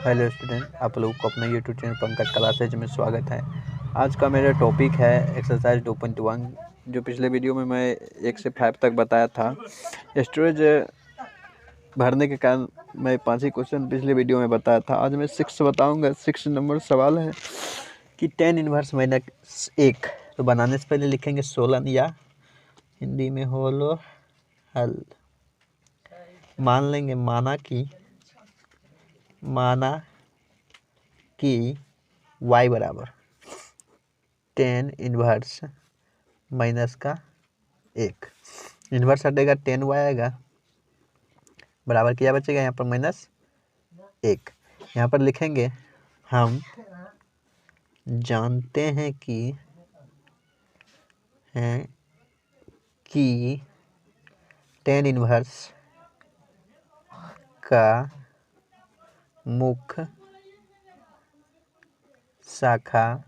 Hello student, आप लोगों को अपना यूट्यूब चैनल पंकज क्लासेज में स्वागत है। आज का मेरा टॉपिक है एक्सरसाइज 2.1, जो पिछले वीडियो में मैं 1 से 5 तक बताया था। स्टोरेज भरने के कारण मैं 5 ही क्वेश्चन पिछले वीडियो में बताया था। आज मैं 6 बताऊंगा। 6 नंबर सवाल है कि tan इनवर्स माइनस 1 तो बनाने से पहले लिखेंगे 16 या हिंदी में होलो हल। मान लेंगे माना कि y बराबर tan इनवर्स माइनस का 1, इनवर्स हटेगा tan y आएगा, बराबर क्या बचेगा यहाँ पर -1। यहाँ पर लिखेंगे हम जानते हैं कि tan इनवर्स का मुख्य शाखा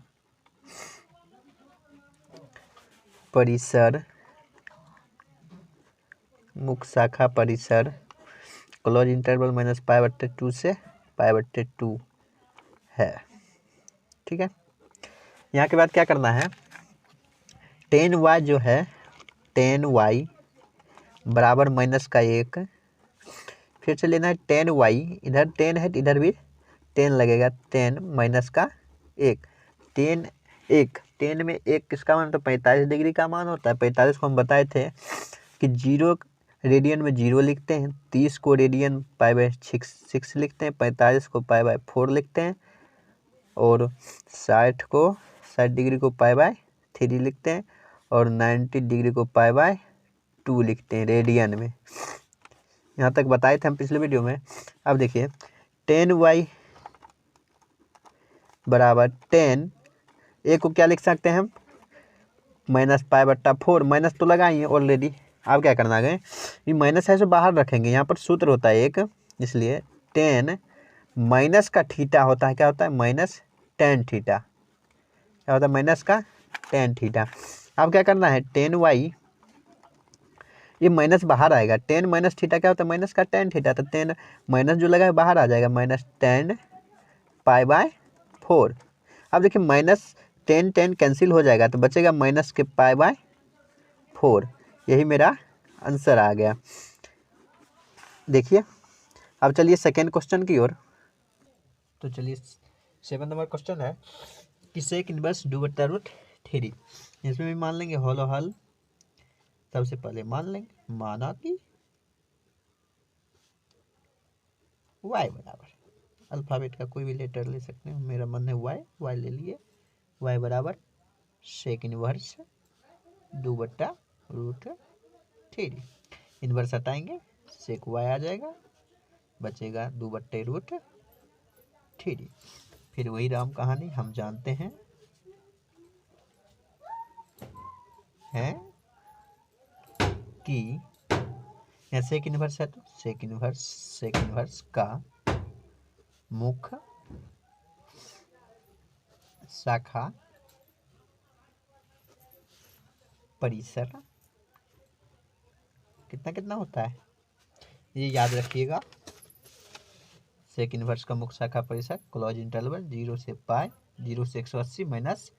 परिसर क्लोज इंटरवल -π/2 से π/2 है। ठीक है, यहाँ के बाद क्या करना है, tan y जो है tan y बराबर -1, फिर से लेना है tan y, इधर tan है इधर भी tan लगेगा, tan -1, tan में 1 किसका मान होता है, 45 डिग्री का मान होता है। 45 को हम बताए थे कि 0 रेडियन में 0 लिखते हैं, 30 को रेडियन π/6 लिखते हैं, 45 को π/4 लिखते हैं और 60 डिग्री को π/3 लिखते हैं और 90 डिग्री को π/2 लिखते हैं रेडियन में। यहाँ तक बताए थे हम पिछले वीडियो में। अब देखिए tan y बराबर tan a को क्या लिख सकते हैं हम, -π/4, माइनस तो लगाइए ऑलरेडी। अब क्या करना है, ये माइनस है सो बाहर रखेंगे, यहाँ पर सूत्र होता है एक, इसलिए tan माइनस का थीटा होता है, क्या होता है -tan थीटा, क्या होता है माइनस का tan थीटा। अब क्या करना है, tan y ये माइनस बाहर आएगा, tan माइनस थीटा क्या होता है माइनस का tan थीटा, तो tan माइनस जो लगा है बाहर आ जाएगा -tan π/4। अब देखिए tan कैंसिल हो जाएगा तो बचेगा -π/4। यही मेरा आंसर आ गया। देखिए अब चलिए सेकेंड क्वेश्चन की ओर। तो चलिए 7 नंबर क्वेश्चन है कि sec इनवर्स 2/√3, इसमें भी मान लेंगे होलो हल। सबसे पहले माना कि y बराबर, अल्फाबेट का कोई भी लेटर ले सकते हैं, मेरा मन है y ले लिए, y बराबर sec इनवर्स 2/√3। इनवर्स हटाएंगे sec y आ जाएगा, बचेगा 2/√3। फिर वही राम कहानी, हम जानते हैं कि यहाँ sec इनवर्स है तो sec इनवर्स का मुख्य शाखा परिसर कितना होता है, ये याद रखिएगा। sec इनवर्स का मुख्य शाखा परिसर क्लोज इंटरवल 0 से 180 माइनस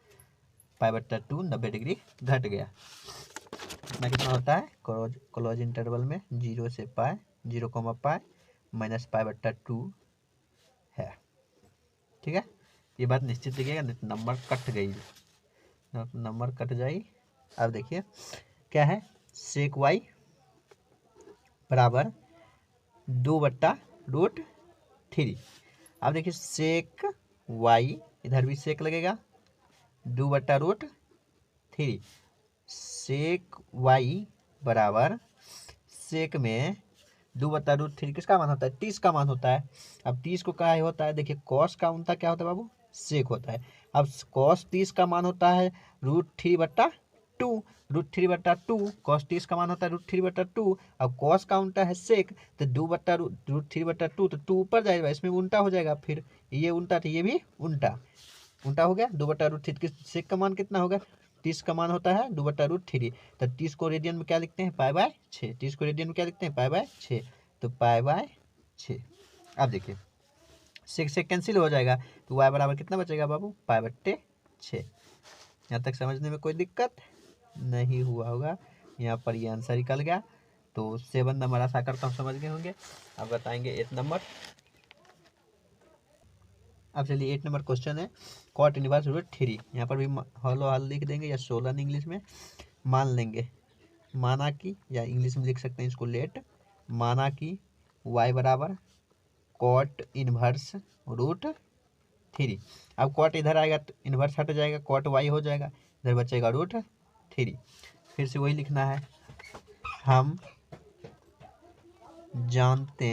π/2, 90 डिग्री घट गया, कितना होता है क्लोज इंटरवल में 0 से π, 0, माइनस π/2 है। ठीक है, ये बात निश्चित लिखिएगा, नंबर कट जाए। अब देखिए क्या है, sec y बराबर 2/√3। अब देखिए sec y, इधर भी sec लगेगा 2/√3। sec y बराबर sec में 2/√3 किसका मान होता है, 30 का मान होता है। अब 30 को क्या होता है, देखिए cos का उनका क्या होता है बाबू, sec होता है। अब cos 30 का मान होता है √3/2, cos 30 का मान होता है √3/2। अब cos का उल्टा है sec, तो 2/√3/2, तो 2 ऊपर जाएगा, इसमें उल्टा हो जाएगा, फिर ये उल्टा तो ये भी उल्टा हो गया। 2/√3 sec का मान कितना होगा, 30 का मान होता है 2/√3, तो 30 को रेडियन में क्या लिखते हैं π/6, 30 को रेडियन में क्या लिखते हैं π/6, तो π/6। अब देखिए 6 से कैंसिल हो जाएगा तो y बराबर कितना बचेगा बाबू, π/6। यहाँ तक समझने में कोई दिक्कत नहीं हुआ होगा। यहाँ पर ये आंसर निकल गया। तो 7 नंबर आशा करता हूँ समझ गए होंगे। अब बताएंगे 8 नंबर। अब चलिए 8 नंबर क्वेश्चन है कॉट इनवर्स रूट 3। यहाँ पर भी हॉलो हल लिख देंगे या सोलन इंग्लिश में मान लेंगे, माना कि, या इंग्लिश में लिख सकते हैं इसको लेट, माना कि y बराबर कॉट इनवर्स रूट 3। अब कॉट इधर आएगा तो इनवर्स हट जाएगा, कॉट y हो जाएगा, इधर बचेगा रूट 3। फिर से वही लिखना है, हम जानते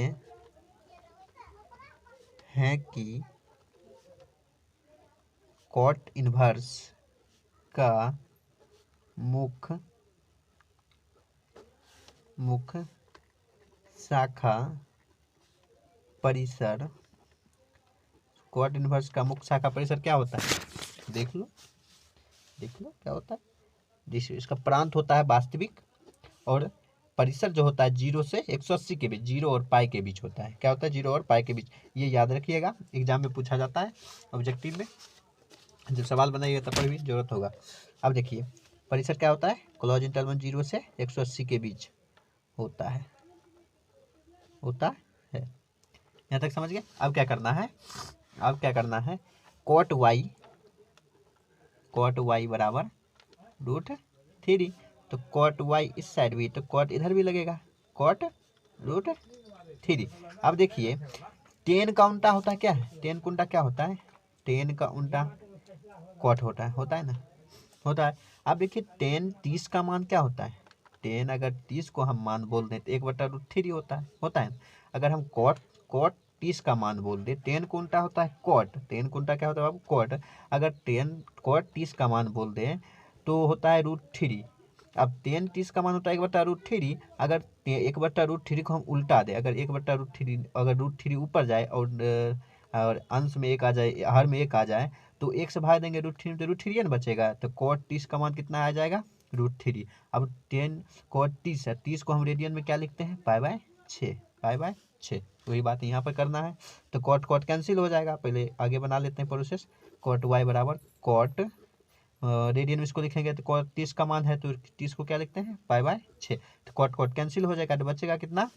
हैं कि कॉट इनवर्स का मुख्य शाखा परिसर, कॉट इनवर्स का मुख्य शाखा परिसर क्या होता है, देख लो क्या होता है। इसका प्रांत होता है वास्तविक, और परिसर जो होता है 0 से 180 के बीच, 0 और पाई के बीच होता है। क्या होता है, 0 और पाई के बीच। ये याद रखिएगा, एग्जाम में पूछा जाता है ऑब्जेक्टिव में, जब सवाल बनाइएगा तब पर भी जरूरत होगा। अब देखिए परिसर क्या होता है, क्लोज इंटरवल 0 से 180 के बीच होता है यहाँ तक समझ गए। अब क्या करना है, कॉट y बराबर रूट 3। तो कॉट y इस साइड भी, तो कॉट इधर भी लगेगा, कॉट रूट 3। अब देखिए टेन का उल्टा होता है क्या है, टेन का उल्टा क्या होता है, टेन का उल्टा कॉट होता है ना, होता है। अब देखिए टेन 30 का मान क्या होता है, टेन अगर 30 को हम मान बोल दें तो 1/√3 होता है। अगर हम कॉट 30 का मान बोल दे, टेन को उल्टा होता है कॉट, टेन को उल्टा क्या होता है बाबू, कॉट। अगर टेन कॉट 30 का मान बोल दे तो होता है √3। अब टेन 30 का मान होता है 1/√3। अगर 1/√3 को हम उल्टा दें, अगर 1/√3, अगर √3 ऊपर जाए और अंश में 1 आ जाए, हर में 1 आ जाए, तो 1 से भाग देंगे √3 तो √3 ना बचेगा। तो कॉट 30 का मान कितना आ जाएगा, √3। अब 10 कॉट 30 है, 30 को हम रेडियन में क्या लिखते हैं, π/6। वही बात यहाँ पर करना है। तो कॉट कैंसिल हो जाएगा, पहले आगे बना लेते हैं प्रोसेस। कॉट y बराबर कॉट, रेडियन में इसको लिखेंगे तो कॉट 30 का मान है तो 30 को क्या लिखते हैं, π/6। तो कॉट कैंसिल हो जाएगा, तो बचेगा कितना,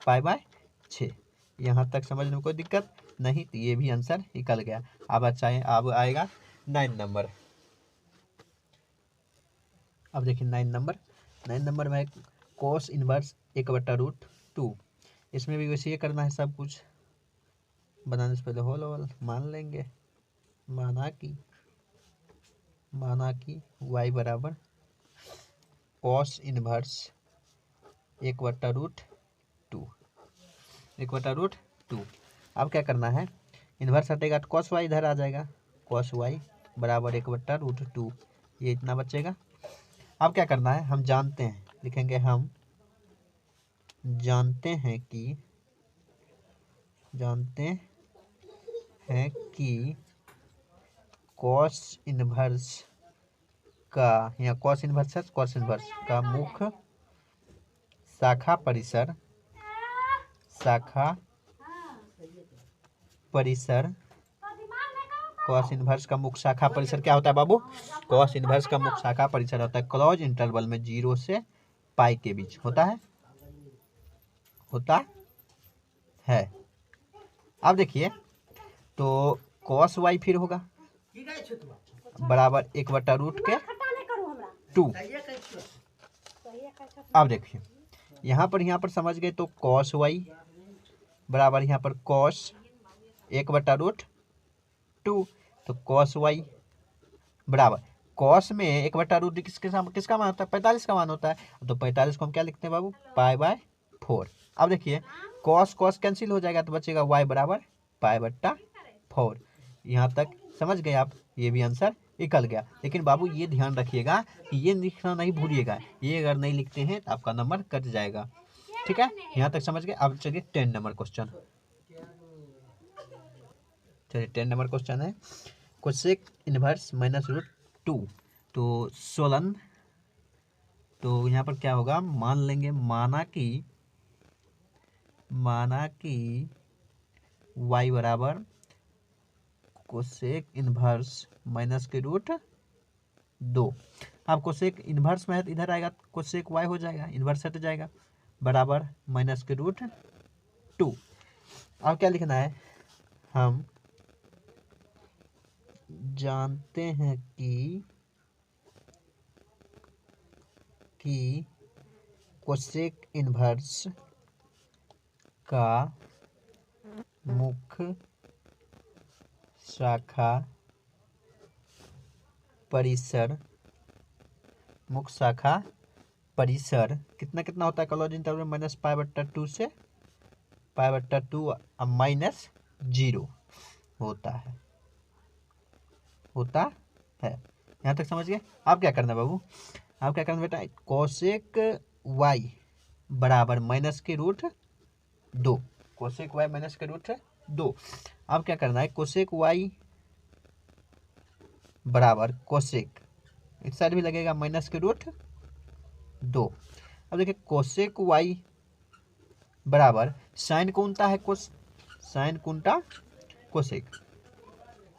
π/6। यहाँ तक समझने में कोई दिक्कत नहीं, तो ये भी आंसर निकल गया। अब अच्छा है, अब आएगा 9 नंबर। अब देखिए 9 नंबर में कोस इनवर्स 1/√2। इसमें भी वैसे ये करना है, सब कुछ बनाने से पहले होल मान लेंगे, माना कि y बराबर कॉस इनवर्स 1/√2। अब क्या करना है, इन्वर्स हटेगा तो कॉस y इधर आ जाएगा, कॉस y बराबर 1/√2, ये इतना बचेगा। अब क्या करना है, हम जानते हैं, लिखेंगे हम जानते हैं कि कॉस इनवर्स का, या कॉस इनवर्स का मुख्य शाखा परिसर कॉस इनवर्स का मुख्य शाखा परिसर क्या होता है बाबू, कॉस इनवर्स का मुख्य शाखा परिसर होता है क्लोज इंटरवल में 0 से पाई के बीच होता है। अब देखिए तो कॉस y फिर होगा बराबर 1/√2। अब देखिए यहाँ पर समझ गए, तो कॉस y बराबर यहाँ पर कॉस 1/√2। तो कॉस y बराबर, कॉस में 1/√2 किसका मान होता है, 45 का मान होता है। तो 45 को हम क्या लिखते हैं बाबू, π/4। अब देखिए कॉस कैंसिल हो जाएगा तो बचेगा y बराबर π/4। यहाँ तक समझ गए आप, ये भी आंसर निकल गया। लेकिन बाबू ये ध्यान रखिएगा कि ये लिखना नहीं भूलिएगा, ये अगर नहीं लिखते हैं तो आपका नंबर कट जाएगा, ठीक है। यहाँ तक समझ गए। अब चलिए 10 नंबर क्वेश्चन। चलिए 10 नंबर क्वेश्चन है कोसेक इनवर्स -√2। तो 16, तो यहाँ पर क्या होगा, मान लेंगे, माना कि वाई बराबर कोसेक इनवर्स माइनस के रूट 2। अब कोसेक इनवर्स में है तो इधर आएगा कोसेक वाई हो जाएगा, इनवर्स हट जाएगा, बराबर माइनस के रूट 2। अब क्या लिखना है, हम जानते हैं कि कोसेक इनवर्स का मुख्य शाखा परिसर कितना कितना होता है क्लोज इंटरवल माइनस पाई बट्टा 2 से पाई बट्टा 2 माइनस 0 होता है यहाँ तक समझ गए। आप क्या करना बाबू, आप क्या करना बेटा, कोसेक वाई बराबर माइनस के रूट 2, कोसेक वाई माइनस के रूट 2। अब क्या करना है, कोसेक वाई बराबर कोसेक, इस साइड भी लगेगा माइनस के रूट 2। अब देखिए कोसेक वाई बराबर साइन कुंटा है साइन कुंटा कोसेक,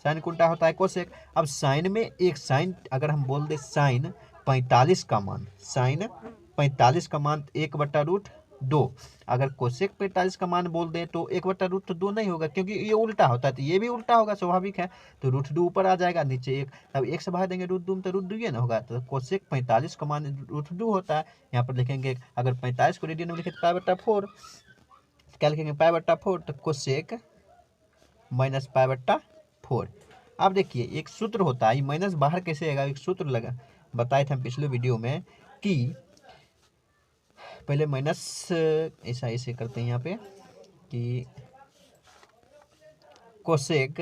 साइन कुंटा होता है कोसेक। अब साइन में एक साइन अगर हम बोल दे साइन 45 का मान, साइन 45 का मान 1/√2, अगर कोसेक 45 का मान बोल दें तो 1/√2 नहीं होगा, क्योंकि ये उल्टा होता है तो ये भी उल्टा होगा, स्वाभाविक है। तो √2 ऊपर आ जाएगा, नीचे 1, अब 1 से भाग देंगे √2 में तो √2 ही ना होगा। तो कोसेक 45 का मान √2 होता है। यहाँ पर लिखेंगे अगर 45 को रेडियन में लिखे तो पाई/4, क्या लिखेंगे पाई/4, तो कोसेक माइनस पाई/4। अब देखिए एक सूत्र होता है, ये माइनस बाहर कैसे आएगा, एक सूत्र लगा बताए थे हम पिछले वीडियो में कि पहले माइनस ऐसे करते हैं यहाँ पे कि कोसेक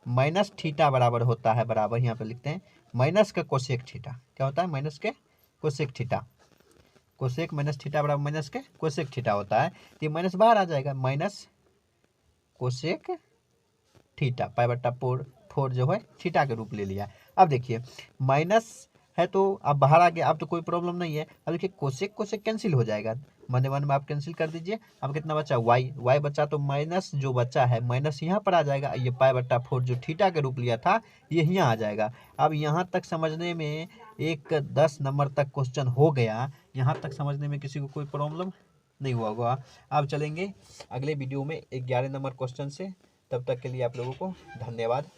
माइनस थीटा बराबर होता है, बराबर यहाँ पे लिखते हैं माइनस का कोसेक थीटा, क्या होता है माइनस के cosec theta, cosec minus theta बराबर माइनस के कोसेक थीटा होता है। तो ये माइनस बाहर आ जाएगा, माइनस कोसेक थीटा पाई/4 जो है थीटा के रूप ले लिया। अब देखिए माइनस है तो अब बाहर आ गया, अब तो कोई प्रॉब्लम नहीं है। अब देखिए कोसेक कोसेक कैंसिल हो जाएगा, मन में आप कैंसिल कर दीजिए। अब कितना बचा वाई बचा, तो माइनस जो बचा है माइनस यहाँ पर आ जाएगा, ये पाई/4 जो थीटा के रूप लिया था ये यहाँ आ जाएगा। अब यहाँ तक समझने में 10 नंबर तक क्वेश्चन हो गया, यहाँ तक समझने में किसी को कोई प्रॉब्लम नहीं हुआ होगा। अब चलेंगे अगले वीडियो में 11 नंबर क्वेश्चन से, तब तक के लिए आप लोगों को धन्यवाद।